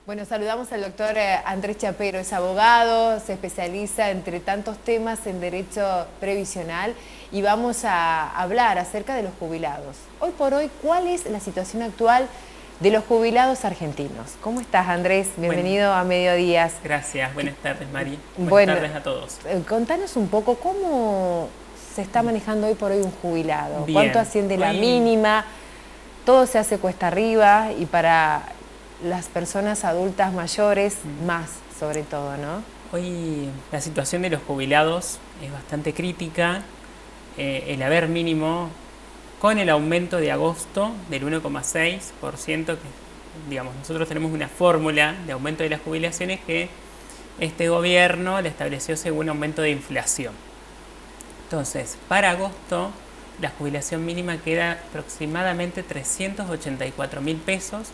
Bueno, saludamos al doctor Andrés Chapero, es abogado, se especializa entre tantos temas en derecho previsional y vamos a hablar acerca de los jubilados. Hoy por hoy, ¿cuál es la situación actual de los jubilados argentinos? ¿Cómo estás, Andrés? Bienvenido a Mediodías. Gracias, buenas tardes, Mari. Buenas tardes a todos. Contanos un poco cómo se está manejando hoy por hoy un jubilado. Bien. ¿Cuánto asciende la mínima? Todo se hace cuesta arriba y para las personas adultas mayores más, sobre todo, ¿no? Hoy la situación de los jubilados es bastante crítica. El haber mínimo con el aumento de agosto del 1,6%, que digamos, nosotros tenemos una fórmula de aumento de las jubilaciones que este gobierno la estableció según aumento de inflación. Entonces, para agosto la jubilación mínima queda aproximadamente 384.000 pesos,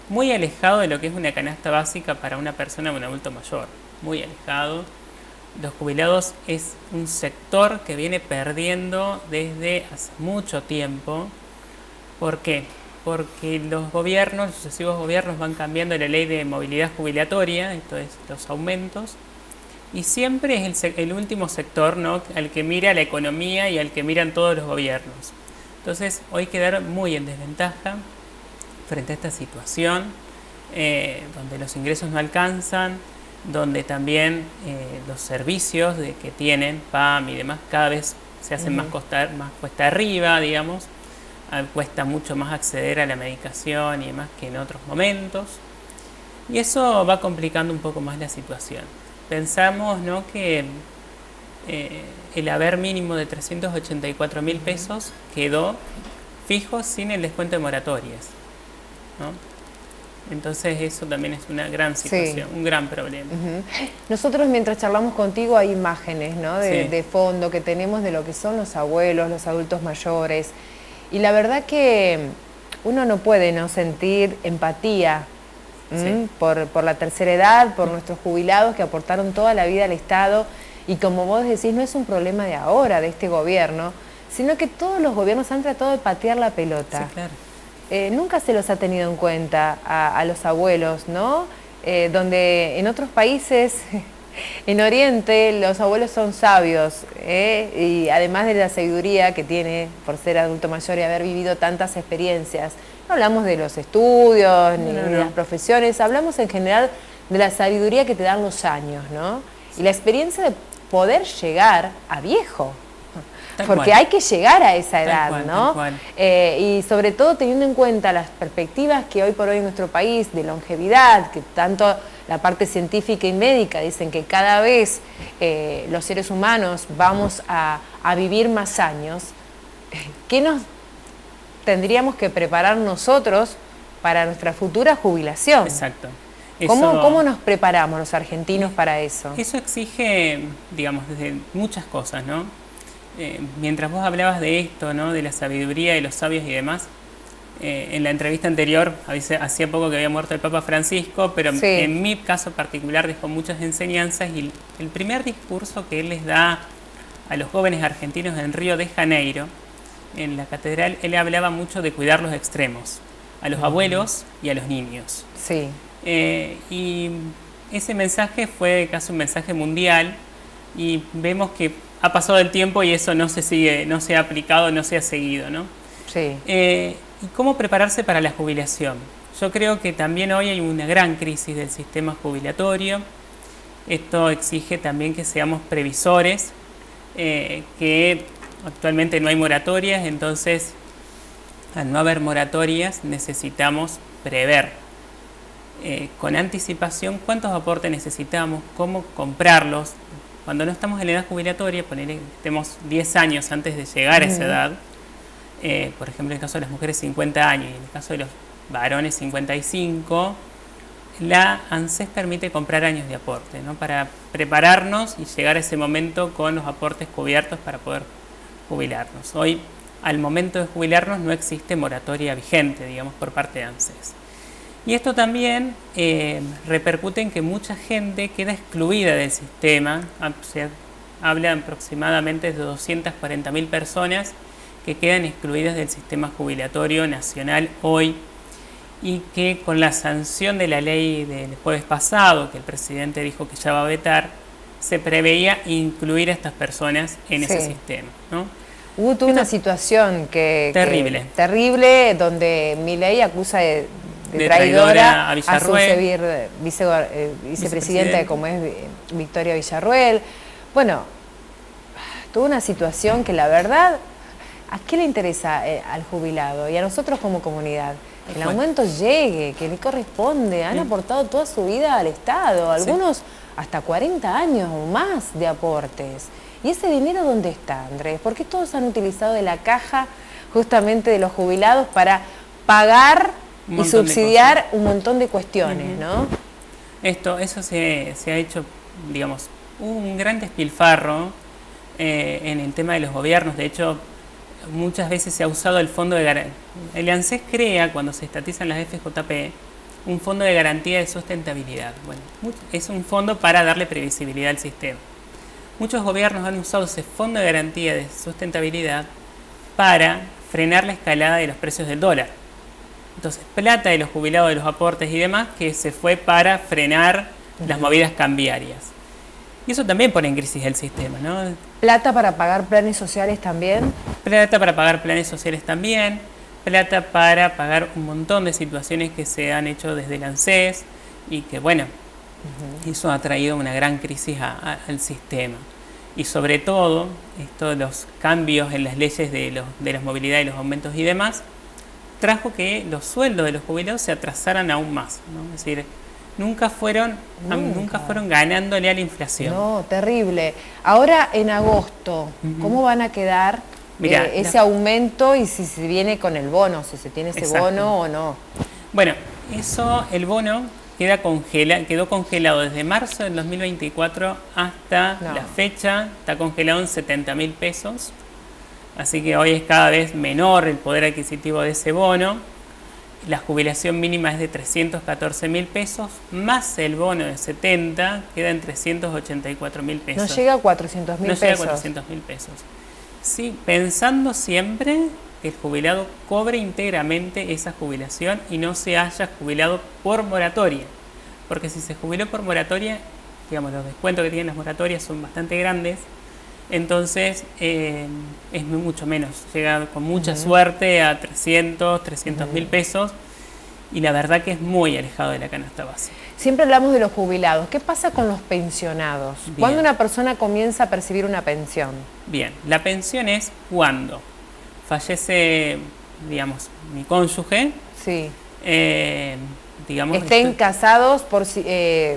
muy alejado de lo que es una canasta básica para una persona o un adulto mayor, muy alejado. Los jubilados es un sector que viene perdiendo desde hace mucho tiempo. ¿Por qué? Porque los sucesivos gobiernos van cambiando la ley de movilidad jubilatoria, esto es, los aumentos, y siempre es el último sector, ¿no?, al que mira la economía y al que miran todos los gobiernos. Entonces, hoy quedaron muy en desventaja frente a esta situación, donde los ingresos no alcanzan, donde también los servicios que tienen, PAM y demás, cada vez se hacen más cuesta arriba, digamos, cuesta mucho más acceder a la medicación y demás que en otros momentos, y eso va complicando un poco más la situación. Pensamos, ¿no?, que el haber mínimo de 384.000 pesos quedó fijo sin el descuento de moratorias, ¿no? Entonces eso también es una gran situación, sí, un gran problema. Nosotros mientras charlamos contigo hay imágenes, ¿no?, de fondo que tenemos de lo que son los abuelos, los adultos mayores, y la verdad que uno no puede no sentir empatía por la tercera edad, por nuestros jubilados que aportaron toda la vida al Estado, y como vos decís, no es un problema de ahora, de este gobierno, sino que todos los gobiernos han tratado de patear la pelota. Sí, claro. Nunca se los ha tenido en cuenta a los abuelos, ¿no? Donde en otros países, en Oriente, los abuelos son sabios, y además de la sabiduría que tiene por ser adulto mayor y haber vivido tantas experiencias. No hablamos de los estudios ni de las profesiones, hablamos en general de la sabiduría que te dan los años, ¿no? Sí. Y la experiencia de poder llegar a viejo. Porque hay que llegar a esa edad, ¿no? Y sobre todo teniendo en cuenta las perspectivas que hoy por hoy en nuestro país de longevidad, que tanto la parte científica y médica dicen que cada vez los seres humanos vamos a vivir más años, ¿qué nos tendríamos que preparar nosotros para nuestra futura jubilación? Exacto. ¿Cómo nos preparamos los argentinos para eso? Eso exige, digamos, desde muchas cosas, ¿no? Mientras vos hablabas de esto, ¿no?, de la sabiduría de los sabios y demás, en la entrevista anterior, hacía poco que había muerto el Papa Francisco, pero en mi caso particular dejó muchas enseñanzas, y el primer discurso que él les da a los jóvenes argentinos en Río de Janeiro, en la catedral, él hablaba mucho de cuidar los extremos, a los abuelos y a los niños. Sí. Y ese mensaje fue casi un mensaje mundial, y vemos que ha pasado el tiempo y eso no se ha aplicado, no se ha seguido, ¿no? Sí. ¿Y cómo prepararse para la jubilación? Yo creo que también hoy hay una gran crisis del sistema jubilatorio. Esto exige también que seamos previsores, que actualmente no hay moratorias, entonces al no haber moratorias necesitamos prever con anticipación cuántos aportes necesitamos, cómo comprarlos. Cuando no estamos en la edad jubilatoria, ponele que estemos 10 años antes de llegar a esa edad, por ejemplo en el caso de las mujeres 50 años y en el caso de los varones 55, la ANSES permite comprar años de aporte, ¿no?, para prepararnos y llegar a ese momento con los aportes cubiertos para poder jubilarnos. Hoy, al momento de jubilarnos, no existe moratoria vigente, digamos, por parte de ANSES. Y esto también repercute en que mucha gente queda excluida del sistema. Se habla aproximadamente de 240.000 personas que quedan excluidas del sistema jubilatorio nacional hoy, y que con la sanción de la ley del jueves pasado, que el presidente dijo que ya va a vetar, se preveía incluir a estas personas en ese sistema, ¿no? Hubo toda una situación terrible, donde Milei acusa de traidora a Villarruel, vicepresidenta como es Victoria Villarruel. Bueno, tuvo una situación que la verdad, ¿a qué le interesa al jubilado y a nosotros como comunidad? El aumento llegue, que le corresponde. Han aportado toda su vida al Estado, algunos hasta 40 años o más de aportes. ¿Y ese dinero dónde está, Andrés? ¿Por qué todos han utilizado de la caja justamente de los jubilados para pagar y subsidiar un montón de cuestiones, ¿no? Eso se ha hecho, digamos, un gran despilfarro en el tema de los gobiernos. De hecho, muchas veces se ha usado el fondo de garantía. El ANSES crea, cuando se estatizan las FJP, un fondo de garantía de sustentabilidad. Bueno, es un fondo para darle previsibilidad al sistema. Muchos gobiernos han usado ese fondo de garantía de sustentabilidad para frenar la escalada de los precios del dólar. Entonces, plata de los jubilados, de los aportes y demás, que se fue para frenar las movidas cambiarias. Y eso también pone en crisis el sistema, ¿no? ¿Plata para pagar planes sociales también? Plata para pagar planes sociales también. Plata para pagar un montón de situaciones que se han hecho desde el ANSES y que, bueno, eso ha traído una gran crisis al sistema. Y sobre todo, los cambios en las leyes de la movilidad y los aumentos y demás, trajo que los sueldos de los jubilados se atrasaran aún más, ¿no? Es decir, nunca fueron ganándole a la inflación. No, terrible. Ahora en agosto, ¿cómo van a quedar ese aumento y si se viene con el bono, si se tiene ese bono o no? Bueno, el bono quedó congelado desde marzo del 2024 hasta la fecha, está congelado en 70.000 pesos, así que hoy es cada vez menor el poder adquisitivo de ese bono. La jubilación mínima es de 314.000 pesos, más el bono de 70, queda en 384.000 pesos. No llega a 400.000 pesos. No llega a 400.000 pesos. Sí, pensando siempre que el jubilado cobre íntegramente esa jubilación y no se haya jubilado por moratoria. Porque si se jubiló por moratoria, digamos, los descuentos que tienen las moratorias son bastante grandes, entonces es mucho menos, llega con mucha suerte a 300.000 pesos y la verdad que es muy alejado de la canasta básica. Siempre hablamos de los jubilados, ¿qué pasa con los pensionados? Bien. ¿Cuándo una persona comienza a percibir una pensión? Bien, la pensión es cuando fallece, digamos, mi cónyuge. Sí. Digamos, estén casados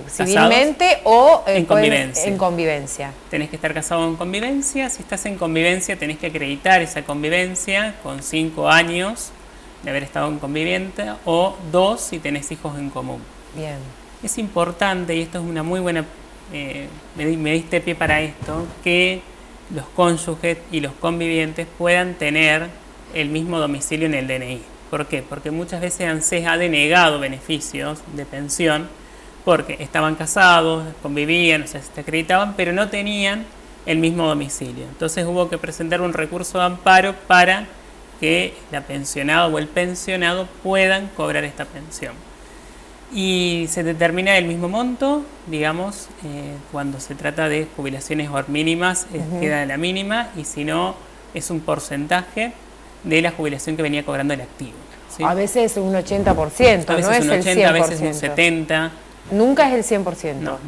civilmente o en convivencia. En convivencia. Tenés que estar casado en convivencia. Si estás en convivencia, tenés que acreditar esa convivencia con 5 años de haber estado en conviviente o 2 si tenés hijos en común. Bien. Es importante, y esto es una muy buena, me diste pie para esto, que los cónyuges y los convivientes puedan tener el mismo domicilio en el DNI. ¿Por qué? Porque muchas veces ANSES ha denegado beneficios de pensión porque estaban casados, convivían, o sea, se acreditaban, pero no tenían el mismo domicilio. Entonces hubo que presentar un recurso de amparo para que la pensionada o el pensionado puedan cobrar esta pensión. Y se determina el mismo monto, digamos, cuando se trata de jubilaciones mínimas, queda la mínima, y si no, es un porcentaje de la jubilación que venía cobrando el activo, ¿sí? A veces un 80%, a veces no es un 80, el 100%. A veces un 70%. Nunca es el 100%. No,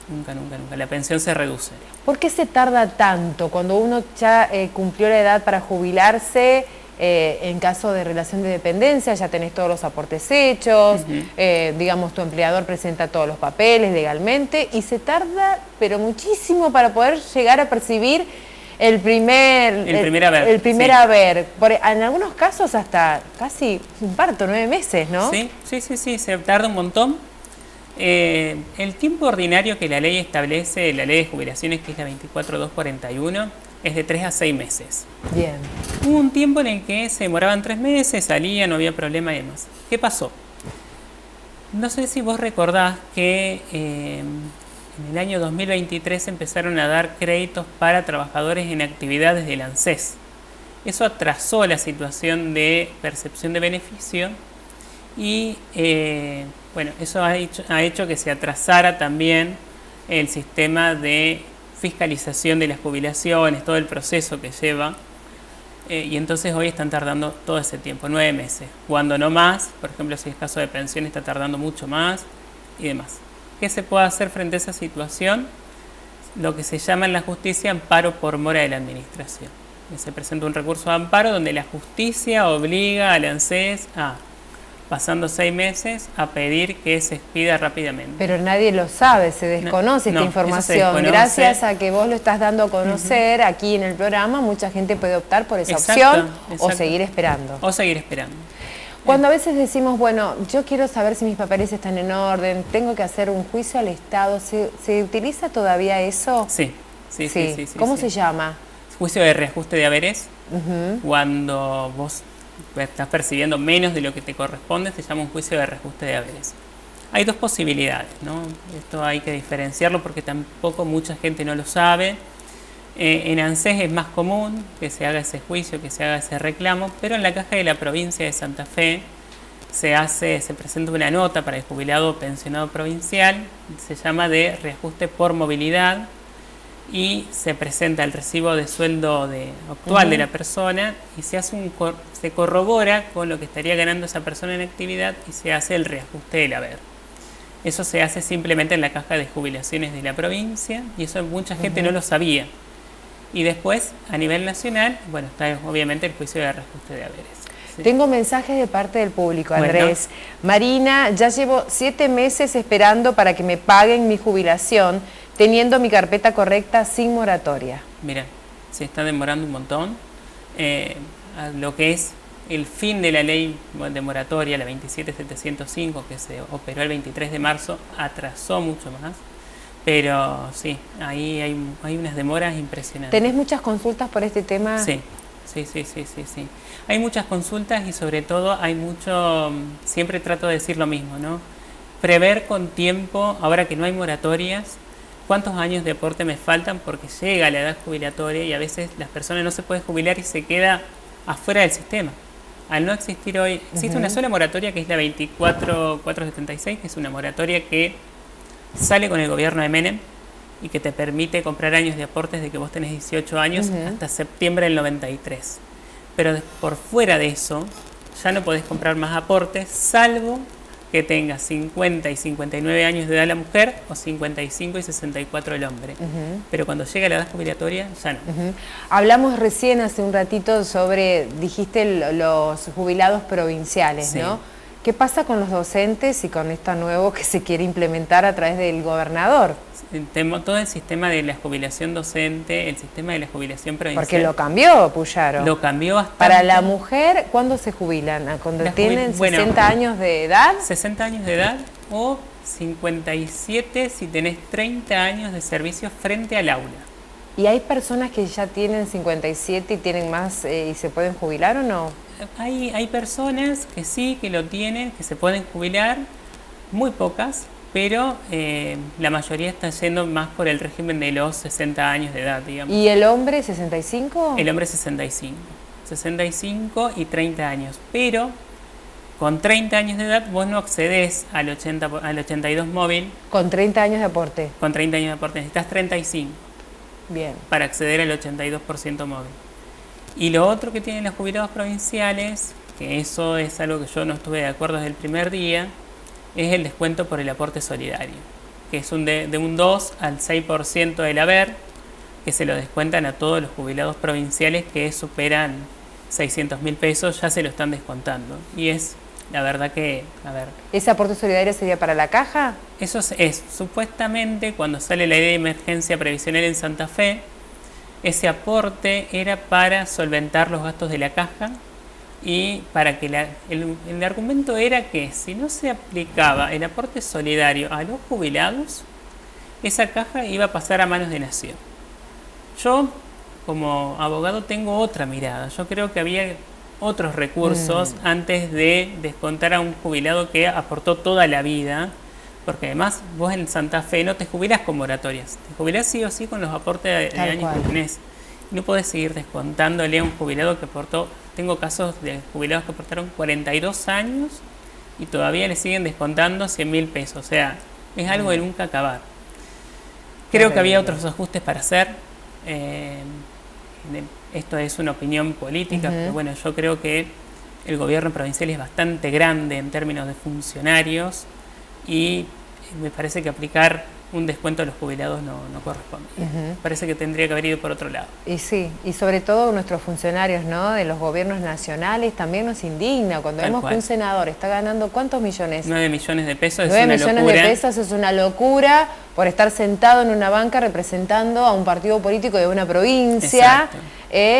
nunca. La pensión se reduce. ¿Por qué se tarda tanto cuando uno ya cumplió la edad para jubilarse? En caso de relación de dependencia, ya tenés todos los aportes hechos, digamos, tu empleador presenta todos los papeles legalmente y se tarda, pero muchísimo para poder llegar a percibir el primer haber. En algunos casos hasta casi un parto, 9 meses, ¿no? Sí, se tarda un montón. El tiempo ordinario que la ley establece, la ley de jubilaciones, que es la 24241, es de 3 a 6 meses. Bien. Hubo un tiempo en el que se demoraban 3 meses, salía, no había problema y demás. ¿Qué pasó? No sé si vos recordás que en el año 2023 empezaron a dar créditos para trabajadores en actividades del ANSES. Eso atrasó la situación de percepción de beneficio y bueno, eso ha hecho que se atrasara también el sistema de fiscalización de las jubilaciones, todo el proceso que lleva. Y entonces hoy están tardando todo ese tiempo, 9 meses, cuando no más. Por ejemplo, si es caso de pensión, está tardando mucho más y demás. ¿Qué se puede hacer frente a esa situación? Lo que se llama en la justicia amparo por mora de la administración. Se presenta un recurso de amparo donde la justicia obliga al ANSES a, pasando 6 meses, a pedir que se expida rápidamente. Pero nadie lo sabe, se desconoce esta información. Gracias a que vos lo estás dando a conocer aquí en el programa, mucha gente puede optar por esa opción o seguir esperando. O seguir esperando. Cuando a veces decimos, bueno, yo quiero saber si mis papeles están en orden, tengo que hacer un juicio al Estado, ¿se utiliza todavía eso? Sí. ¿Cómo se llama? Juicio de reajuste de haberes. Cuando vos estás percibiendo menos de lo que te corresponde, se llama un juicio de reajuste de haberes. Hay dos posibilidades, ¿no? Esto hay que diferenciarlo porque tampoco mucha gente no lo sabe. En ANSES es más común que se haga ese juicio, que se haga ese reclamo, pero en la Caja de la Provincia de Santa Fe se presenta una nota para el jubilado o pensionado provincial, se llama de reajuste por movilidad, y se presenta el recibo de sueldo actual de la persona y se corrobora con lo que estaría ganando esa persona en actividad y se hace el reajuste del haber. Eso se hace simplemente en la Caja de Jubilaciones de la provincia y eso mucha gente no lo sabía. Y después, a nivel nacional, bueno, está obviamente el juicio de reajuste de haberes. Sí. Tengo mensajes de parte del público, Andrés. Bueno. Marina, ya llevo 7 meses esperando para que me paguen mi jubilación, teniendo mi carpeta correcta sin moratoria. Mira, se está demorando un montón. Lo que es el fin de la ley de moratoria, la 27705, que se operó el 23 de marzo, atrasó mucho más. Pero sí, ahí hay unas demoras impresionantes. ¿Tenés muchas consultas por este tema? Sí. Hay muchas consultas y sobre todo hay mucho, siempre trato de decir lo mismo, ¿no? Prever con tiempo, ahora que no hay moratorias, cuántos años de aporte me faltan porque llega la edad jubilatoria y a veces las personas no se pueden jubilar y se queda afuera del sistema. Al no existir hoy, existe una sola moratoria que es la 24476, que es una moratoria que sale con el gobierno de Menem y que te permite comprar años de aportes de que vos tenés 18 años hasta septiembre del 93. Pero por fuera de eso, ya no podés comprar más aportes, salvo que tenga 50 y 59 años de edad la mujer o 55 y 64 el hombre. Pero cuando llega la edad jubilatoria, ya no. Hablamos recién hace un ratito sobre, dijiste, los jubilados provinciales, sí, ¿no? ¿Qué pasa con los docentes y con esto nuevo que se quiere implementar a través del gobernador? Todo el sistema de la jubilación docente, el sistema de la jubilación provincial. Porque lo cambió, Puyaro. Lo cambió bastante. Para la mujer, ¿cuándo se jubilan? ¿Cuando tienen 60 años de edad? 60 años de edad o 57 si tenés 30 años de servicio frente al aula. ¿Y hay personas que ya tienen 57 y tienen más y se pueden jubilar o no? Hay personas que sí, que lo tienen, que se pueden jubilar, muy pocas, pero la mayoría está yendo más por el régimen de los 60 años de edad, digamos. ¿Y el hombre 65? El hombre 65. 65 y 30 años, pero con 30 años de edad vos no accedés al 82 móvil. ¿Con 30 años de aporte? Con 30 años de aporte, necesitas 35. Bien. Para acceder al 82% móvil. Y lo otro que tienen los jubilados provinciales, que eso es algo que yo no estuve de acuerdo desde el primer día, es el descuento por el aporte solidario, que es de un 2 al 6% del haber, que se lo descuentan a todos los jubilados provinciales que superan 600.000 pesos, ya se lo están descontando. Y es, la verdad que, a ver... ¿Ese aporte solidario sería para la caja? Eso es supuestamente, cuando sale la ley de emergencia previsional en Santa Fe, ese aporte era para solventar los gastos de la caja y para que el argumento era que si no se aplicaba el aporte solidario a los jubilados, esa caja iba a pasar a manos de Nación. Yo, como abogado, tengo otra mirada. Yo creo que había otros recursos antes de descontar a un jubilado que aportó toda la vida, porque además vos en Santa Fe no te jubilás con moratorias, te jubilás sí o sí con los aportes de años que tenés. No podés seguir descontándole a un jubilado que aportó. Tengo casos de jubilados que aportaron 42 años y todavía le siguen descontando 100.000 pesos. O sea, es algo de nunca acabar. Creo que había otros ajustes para hacer. Esto es una opinión política, pero bueno, yo creo que el gobierno provincial es bastante grande en términos de funcionarios y me parece que aplicar un descuento a los jubilados no corresponde. Parece que tendría que haber ido por otro lado. Y sí, y sobre todo nuestros funcionarios, ¿no?, de los gobiernos nacionales también nos indigna cuando vemos que un senador está ganando ¿cuántos millones? 9 millones de pesos. 9 millones de pesos es una locura por estar sentado en una banca representando a un partido político de una provincia,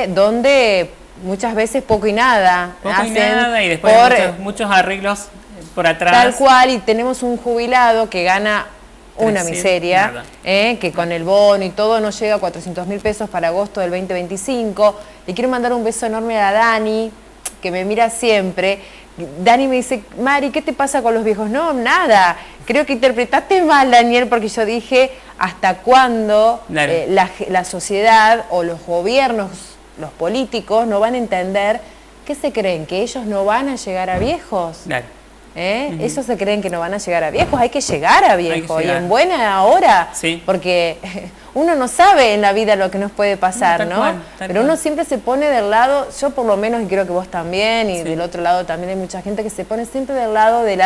donde muchas veces poco y nada hacen y después muchos arreglos por atrás. Tal cual, y tenemos un jubilado que gana una miseria, que con el bono y todo no llega a 400.000 pesos para agosto del 2025. Le quiero mandar un beso enorme a Dani, que me mira siempre. Dani me dice, Mari, ¿qué te pasa con los viejos? No, nada. Creo que interpretaste mal, Daniel, porque yo dije, ¿hasta cuándo la sociedad o los gobiernos, los políticos, no van a entender qué se creen? ¿Que ellos no van a llegar a viejos? Claro. Ellos se creen que no van a llegar a viejos, hay que llegar a viejos y en buena hora, porque uno no sabe en la vida lo que nos puede pasar, ¿no? Pero uno siempre se pone del lado, yo por lo menos, y creo que vos también, y del otro lado también hay mucha gente que se pone siempre del lado de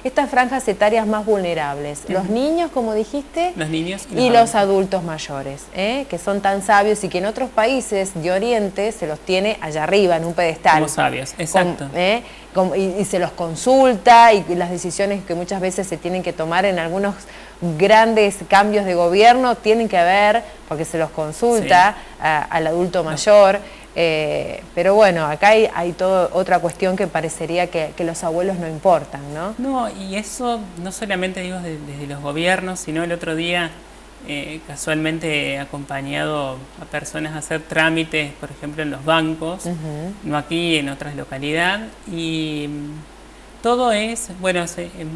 estas franjas etarias más vulnerables. Los niños, como dijiste, los niños y los adultos mayores, que son tan sabios y que en otros países de Oriente se los tiene allá arriba, en un pedestal. Como sabios, exacto. Y se los consulta, y las decisiones que muchas veces se tienen que tomar en algunos grandes cambios de gobierno tienen que ver, porque se los consulta al adulto mayor. Pero bueno, acá hay toda otra cuestión que parecería que los abuelos no importan, ¿no? No, y eso no solamente digo desde los gobiernos, sino el otro día casualmente he acompañado a personas a hacer trámites, por ejemplo, en los bancos, no aquí, en otras localidades, y todo es, bueno,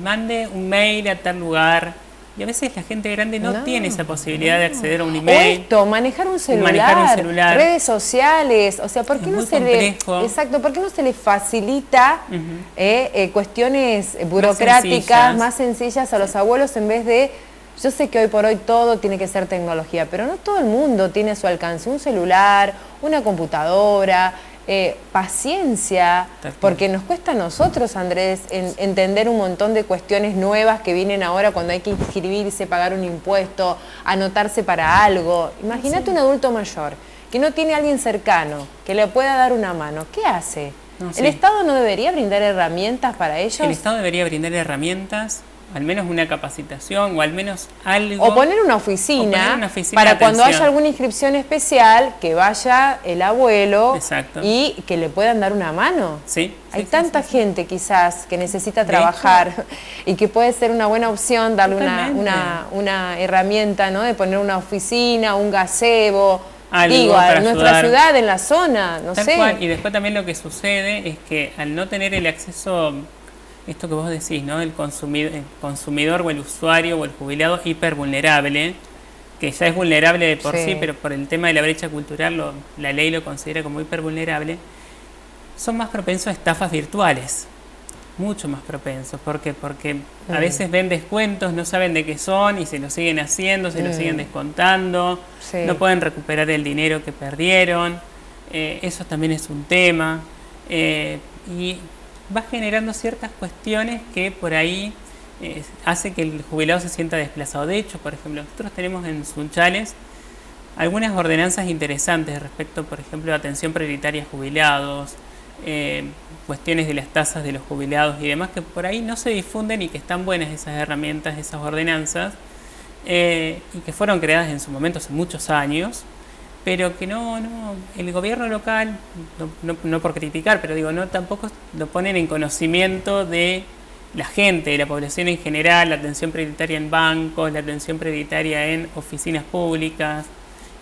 mande un mail a tal lugar, y a veces la gente grande no tiene esa posibilidad de acceder a un email. O manejar un celular, redes sociales, o sea, ¿por qué no se le, ¿por qué no se le facilita cuestiones burocráticas más sencillas a los abuelos en vez de... Yo sé que hoy por hoy todo tiene que ser tecnología, pero no todo el mundo tiene a su alcance un celular, una computadora, paciencia, porque nos cuesta a nosotros, Andrés, entender un montón de cuestiones nuevas que vienen ahora cuando hay que inscribirse, pagar un impuesto, anotarse para algo. Imagínate un adulto mayor que no tiene a alguien cercano que le pueda dar una mano. ¿Qué hace? ¿El Estado no debería brindar herramientas para ellos? El Estado debería brindar herramientas, al menos una capacitación o al menos algo. O poner una oficina para cuando haya alguna inscripción especial, que vaya el abuelo y que le puedan dar una mano. Hay tanta gente quizás que necesita trabajar y que puede ser una buena opción darle una herramienta, ¿no? De poner una oficina, un gazebo. Digo, en nuestra ciudad, en la zona, no sé. Y después también lo que sucede es que al no tener el acceso... Esto que vos decís, ¿no? El consumidor o el usuario o el jubilado hipervulnerable, que ya es vulnerable de por sí, pero por el tema de la brecha cultural la ley lo considera como hipervulnerable, son más propensos a estafas virtuales, mucho más propensos. ¿Por qué? Porque a veces ven descuentos, no saben de qué son y se lo siguen haciendo, se lo siguen descontando, no pueden recuperar el dinero que perdieron, eso también es un tema, y va generando ciertas cuestiones que por ahí hace que el jubilado se sienta desplazado. De hecho, por ejemplo, nosotros tenemos en Sunchales algunas ordenanzas interesantes respecto, por ejemplo, a atención prioritaria a jubilados, cuestiones de las tasas de los jubilados y demás, que por ahí no se difunden y que están buenas esas herramientas, esas ordenanzas, y que fueron creadas en su momento hace muchos años, pero que el gobierno local, no por criticar, pero digo, tampoco lo ponen en conocimiento de la gente, de la población en general, la atención prioritaria en bancos, la atención prioritaria en oficinas públicas,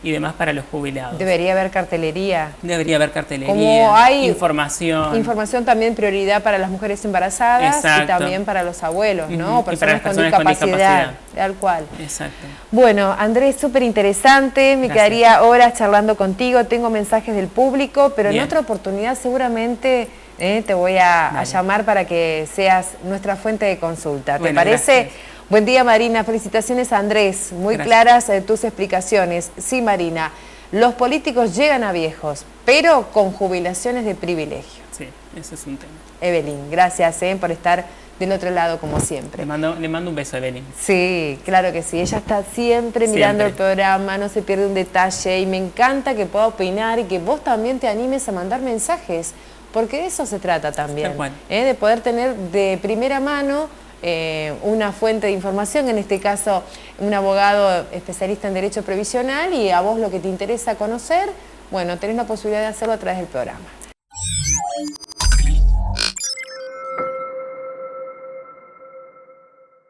y demás para los jubilados. Debería haber cartelería. Debería haber cartelería, Como hay información. Información también prioridad para las mujeres embarazadas. Exacto. Y también para los abuelos, ¿no? Y para las personas con discapacidad. Tal cual. Exacto. Bueno, Andrés, súper interesante. Me Gracias. quedaría horas charlando contigo. Tengo mensajes del público, pero Bien. en otra oportunidad seguramente te voy a llamar para que seas nuestra fuente de consulta. ¿Te Bueno, parece? gracias. Buen día, Marina. Felicitaciones, Andrés. Muy Gracias. claras tus explicaciones. Sí, Marina. Los políticos llegan a viejos, pero con jubilaciones de privilegio. Sí, ese es un tema. Evelyn, gracias por estar del otro lado como siempre. Le mando un beso a Evelyn. Sí, claro que sí. Ella está siempre mirando el programa, no se pierde un detalle y me encanta que pueda opinar y que vos también te animes a mandar mensajes, porque de eso se trata también, de poder tener de primera mano una fuente de información, en este caso un abogado especialista en derecho previsional, y a vos lo que te interesa conocer, bueno, tenés la posibilidad de hacerlo a través del programa.